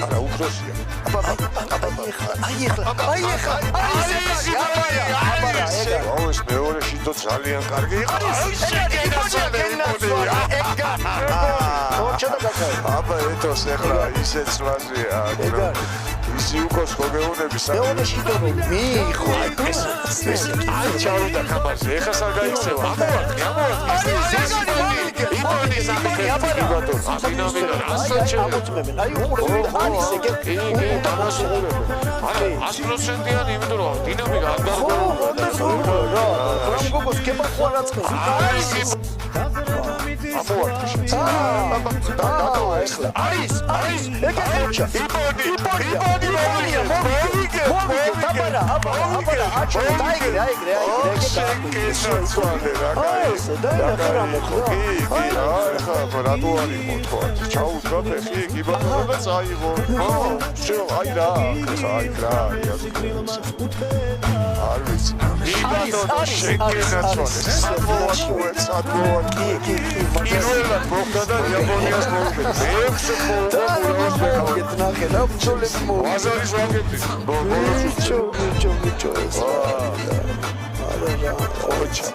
არა უფროსია ეს მეორე შიდო ძალიან კარგი იყო აბა ეთოს ეხლა ისეთ სლაზია ისი უკოს მოგეუნები მეორე შიდო მიიღო ეს აი ჩავიდა ხაბარზე ეხლა სა გაიქცევა ამოვარდი აი უყურებთ არის ეგ კი დამასრულებელი არა 100%-იანი იმიტომ რომ დინამიკა არ გარკვეულდება რამ გოგოს კება ხوارაცხოს არის ეგ ეჩა იბოდი აბარა აჩო დაიგრე ხა რატო არის მოთქვა ჩაუდგა ფეხი გიბანა და წაიღო შო აი რა არ ვიცი იბანა შეკენაცვალე სადმოაკუეთ პირველად მოხდა და იაპონიას მოვიდა მეექვსე ხოლმე ნახე რა ბჭოლები აზარის ვაგები ჩო ოჩა